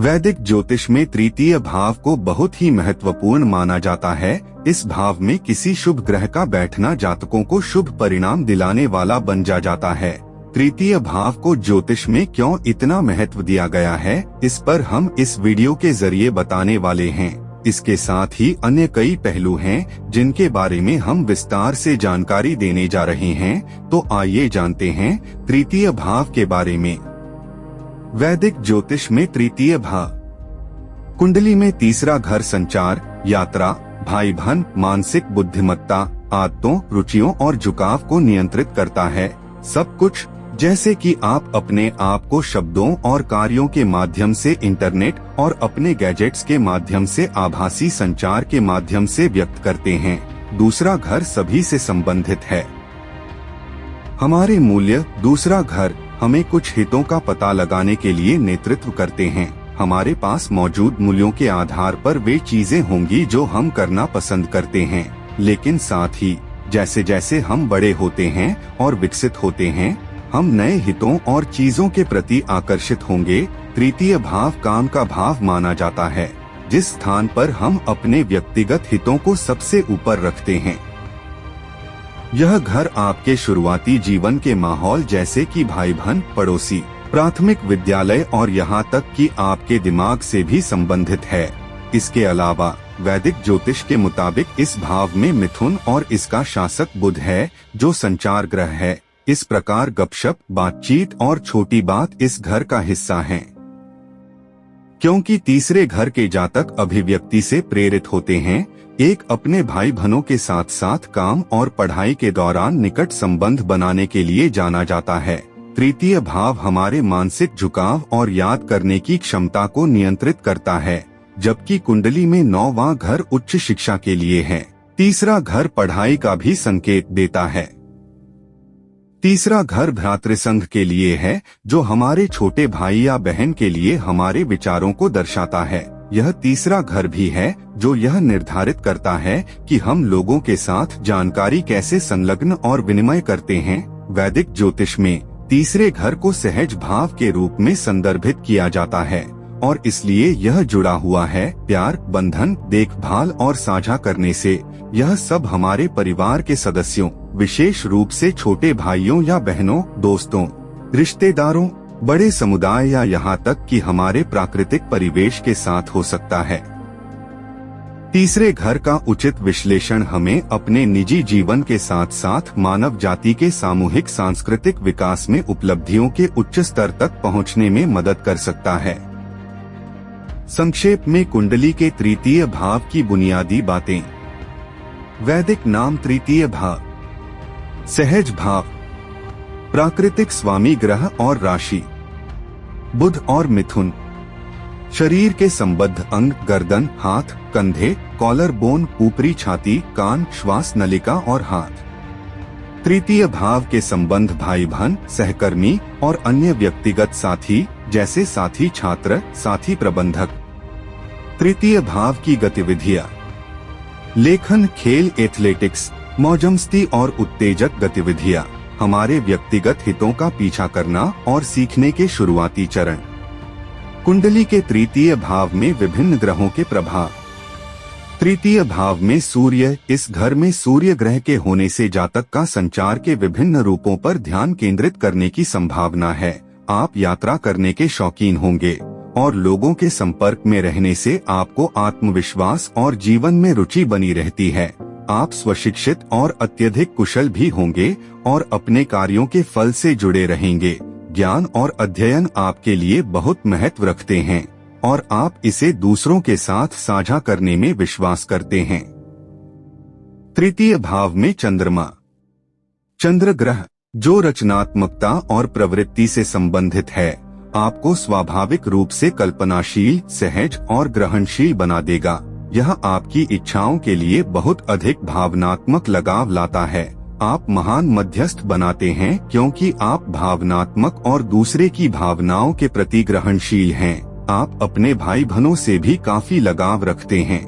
वैदिक ज्योतिष में तृतीय भाव को बहुत ही महत्वपूर्ण माना जाता है। इस भाव में किसी शुभ ग्रह का बैठना जातकों को शुभ परिणाम दिलाने वाला बन जाता है। तृतीय भाव को ज्योतिष में क्यों इतना महत्व दिया गया है, इस पर हम इस वीडियो के जरिए बताने वाले हैं। इसके साथ ही अन्य कई पहलू हैं जिनके बारे में हम विस्तार से जानकारी देने जा रहे हैं। तो आइए जानते हैं तृतीय भाव के बारे में। वैदिक ज्योतिष में तृतीय भाव कुंडली में तीसरा घर संचार, यात्रा, भाई बहन, मानसिक बुद्धिमत्ता, आदतों, रुचियों और झुकाव को नियंत्रित करता है। सब कुछ जैसे कि आप अपने आप को शब्दों और कार्यों के माध्यम से, इंटरनेट और अपने गैजेट्स के माध्यम से, आभासी संचार के माध्यम से व्यक्त करते हैं। दूसरा घर सभी से संबंधित है। हमारे मूल्य, दूसरा घर हमें कुछ हितों का पता लगाने के लिए नेतृत्व करते हैं। हमारे पास मौजूद मूल्यों के आधार पर वे चीजें होंगी जो हम करना पसंद करते हैं। लेकिन साथ ही जैसे जैसे हम बड़े होते हैं और विकसित होते हैं, हम नए हितों और चीजों के प्रति आकर्षित होंगे। तृतीय भाव काम का भाव माना जाता है, जिस स्थान पर हम अपने व्यक्तिगत हितों को सबसे ऊपर रखते हैं। यह घर आपके शुरुआती जीवन के माहौल जैसे कि भाई बहन, पड़ोसी, प्राथमिक विद्यालय और यहाँ तक कि आपके दिमाग से भी संबंधित है। इसके अलावा वैदिक ज्योतिष के मुताबिक इस भाव में मिथुन और इसका शासक बुध है, जो संचार ग्रह है। इस प्रकार गपशप, बातचीत और छोटी बात इस घर का हिस्सा हैं। क्योंकि तीसरे घर के जातक अभिव्यक्ति से प्रेरित होते हैं, एक अपने भाई बहनों के साथ साथ काम और पढ़ाई के दौरान निकट संबंध बनाने के लिए जाना जाता है। तृतीय भाव हमारे मानसिक झुकाव और याद करने की क्षमता को नियंत्रित करता है, जबकि कुंडली में 9वां घर उच्च शिक्षा के लिए है। तीसरा घर पढ़ाई का भी संकेत देता है। तीसरा घर भ्रातृसंघ के लिए है, जो हमारे छोटे भाई या बहन के लिए हमारे विचारों को दर्शाता है। यह तीसरा घर भी है जो यह निर्धारित करता है कि हम लोगों के साथ जानकारी कैसे संलग्न और विनिमय करते हैं। वैदिक ज्योतिष में तीसरे घर को सहज भाव के रूप में संदर्भित किया जाता है और इसलिए यह जुड़ा हुआ है प्यार, बंधन, देखभाल और साझा करने से। यह सब हमारे परिवार के सदस्यों, विशेष रूप से छोटे भाइयों या बहनों, दोस्तों, रिश्तेदारों, बड़े समुदाय या यहाँ तक कि हमारे प्राकृतिक परिवेश के साथ हो सकता है। तीसरे घर का उचित विश्लेषण हमें अपने निजी जीवन के साथ साथ मानव जाति के सामूहिक सांस्कृतिक विकास में उपलब्धियों के उच्च स्तर तक पहुँचने में मदद कर सकता है। संक्षेप में कुंडली के तृतीय भाव की बुनियादी बातें। वैदिक नाम तृतीय भाव, सहज भाव, प्राकृतिक स्वामी ग्रह और राशि, बुध और मिथुन, शरीर के संबद्ध अंग, गर्दन, हाथ, कंधे, कॉलर बोन, ऊपरी छाती, कान, श्वास नलिका और हाथ। तृतीय भाव के संबंध भाई बहन, सहकर्मी और अन्य व्यक्तिगत साथी जैसे साथी छात्र, साथी प्रबंधक। तृतीय भाव की गतिविधियां, लेखन, खेल, एथलेटिक्स, मौजमस्ती और उत्तेजक गतिविधियां, हमारे व्यक्तिगत हितों का पीछा करना और सीखने के शुरुआती चरण। कुंडली के तृतीय भाव में विभिन्न ग्रहों के प्रभाव। तृतीय भाव में सूर्य, इस घर में सूर्य ग्रह के होने से जातक का संचार के विभिन्न रूपों पर ध्यान केंद्रित करने की संभावना है। आप यात्रा करने के शौकीन होंगे और लोगों के संपर्क में रहने से आपको आत्मविश्वास और जीवन में रुचि बनी रहती है। आप स्वशिक्षित और अत्यधिक कुशल भी होंगे और अपने कार्यों के फल से जुड़े रहेंगे। ज्ञान और अध्ययन आपके लिए बहुत महत्व रखते हैं और आप इसे दूसरों के साथ साझा करने में विश्वास करते हैं। तृतीय भाव में चंद्रमा, चंद्र ग्रह, जो रचनात्मकता और प्रवृत्ति से संबंधित है, आपको स्वाभाविक रूप से कल्पनाशील, सहज और ग्रहणशील बना देगा। यह आपकी इच्छाओं के लिए बहुत अधिक भावनात्मक लगाव लाता है। आप महान मध्यस्थ बनाते हैं क्योंकि आप भावनात्मक और दूसरे की भावनाओं के प्रति ग्रहणशील हैं। आप अपने भाई बहनों से भी काफी लगाव रखते हैं।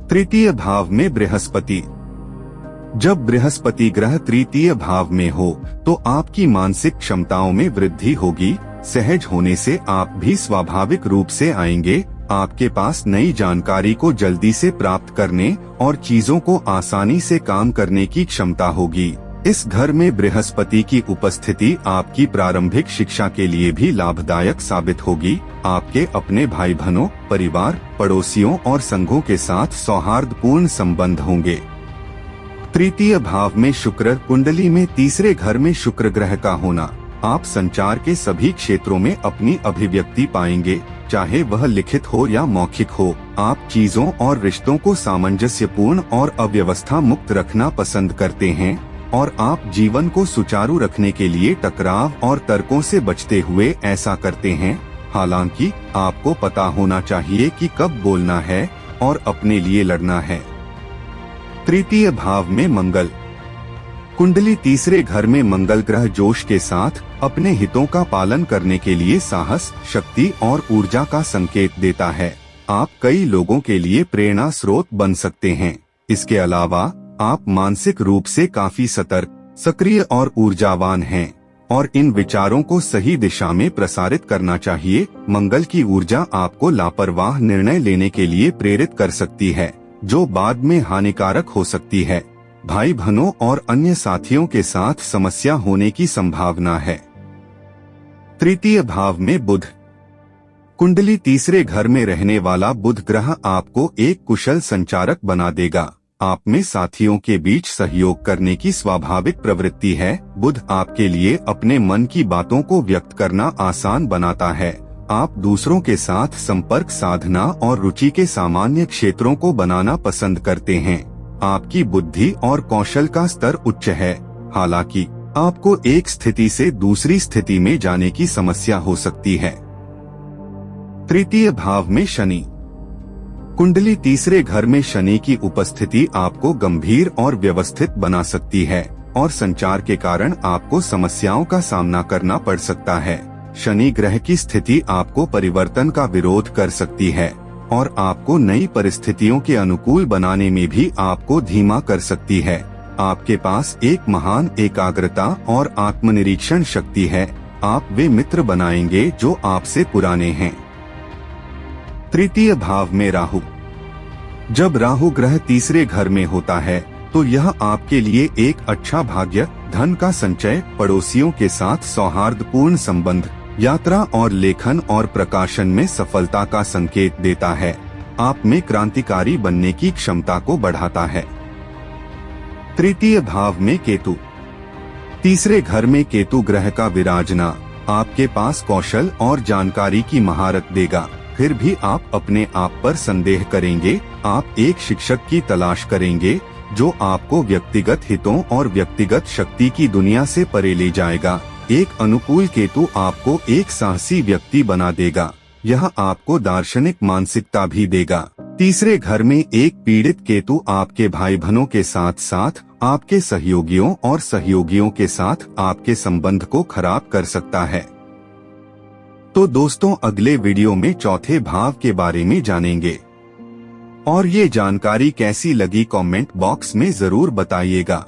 तृतीय भाव में बृहस्पति, जब बृहस्पति ग्रह तृतीय भाव में हो तो आपकी मानसिक क्षमताओं में वृद्धि होगी। सहज होने से आप भी स्वाभाविक रूप से आएंगे। आपके पास नई जानकारी को जल्दी से प्राप्त करने और चीजों को आसानी से काम करने की क्षमता होगी। इस घर में बृहस्पति की उपस्थिति आपकी प्रारंभिक शिक्षा के लिए भी लाभदायक साबित होगी। आपके अपने भाई बहनों, परिवार, पड़ोसियों और संघों के साथ सौहार्दपूर्ण संबंध होंगे। तृतीय भाव में शुक्र, कुंडली में तीसरे घर में शुक्र ग्रह का होना आप संचार के सभी क्षेत्रों में अपनी अभिव्यक्ति पाएंगे, चाहे वह लिखित हो या मौखिक हो। आप चीजों और रिश्तों को सामंजस्यपूर्ण और अव्यवस्था मुक्त रखना पसंद करते हैं और आप जीवन को सुचारू रखने के लिए टकराव और तर्कों से बचते हुए ऐसा करते हैं। हालांकि आपको पता होना चाहिए कि कब बोलना है और अपने लिए लड़ना है। तृतीय भाव में मंगल, कुंडली तीसरे घर में मंगल ग्रह जोश के साथ अपने हितों का पालन करने के लिए साहस, शक्ति और ऊर्जा का संकेत देता है। आप कई लोगों के लिए प्रेरणा स्रोत बन सकते हैं। इसके अलावा आप मानसिक रूप से काफी सतर्क, सक्रिय और ऊर्जावान हैं और इन विचारों को सही दिशा में प्रसारित करना चाहिए। मंगल की ऊर्जा आपको लापरवाह निर्णय लेने के लिए प्रेरित कर सकती है, जो बाद में हानिकारक हो सकती है। भाई बहनों और अन्य साथियों के साथ समस्या होने की संभावना है। तृतीय भाव में बुध, कुंडली तीसरे घर में रहने वाला बुध ग्रह आपको एक कुशल संचारक बना देगा। आप में साथियों के बीच सहयोग करने की स्वाभाविक प्रवृत्ति है। बुध आपके लिए अपने मन की बातों को व्यक्त करना आसान बनाता है। आप दूसरों के साथ संपर्क साधना और रुचि के सामान्य क्षेत्रों को बनाना पसंद करते हैं। आपकी बुद्धि और कौशल का स्तर उच्च है। हालांकि आपको एक स्थिति से दूसरी स्थिति में जाने की समस्या हो सकती है। तृतीय भाव में शनि, कुंडली तीसरे घर में शनि की उपस्थिति आपको गंभीर और व्यवस्थित बना सकती है और संचार के कारण आपको समस्याओं का सामना करना पड़ सकता है। शनि ग्रह की स्थिति आपको परिवर्तन का विरोध कर सकती है और आपको नई परिस्थितियों के अनुकूल बनाने में भी आपको धीमा कर सकती है। आपके पास एक महान एकाग्रता और आत्मनिरीक्षण शक्ति है। आप वे मित्र बनाएंगे जो आपसे पुराने हैं। तृतीय भाव में राहु, जब राहु ग्रह तीसरे घर में होता है तो यह आपके लिए एक अच्छा भाग्य, धन का संचय, पड़ोसियों के साथ सौहार्दपूर्ण संबंध, यात्रा और लेखन और प्रकाशन में सफलता का संकेत देता है। आप में क्रांतिकारी बनने की क्षमता को बढ़ाता है। तृतीय भाव में केतु, तीसरे घर में केतु ग्रह का विराजना आपके पास कौशल और जानकारी की महारत देगा। फिर भी आप अपने आप पर संदेह करेंगे। आप एक शिक्षक की तलाश करेंगे जो आपको व्यक्तिगत हितों और व्यक्तिगत शक्ति की दुनिया से परे ले जाएगा। एक अनुकूल केतु आपको एक साहसी व्यक्ति बना देगा। यह आपको दार्शनिक मानसिकता भी देगा। तीसरे घर में एक पीड़ित केतु आपके भाई बहनों के साथ साथ आपके सहयोगियों और सहयोगियों के साथ आपके संबंध को खराब कर सकता है। तो दोस्तों, अगले वीडियो में चौथे भाव के बारे में जानेंगे और ये जानकारी कैसी लगी कमेंट बॉक्स में जरूर बताइएगा।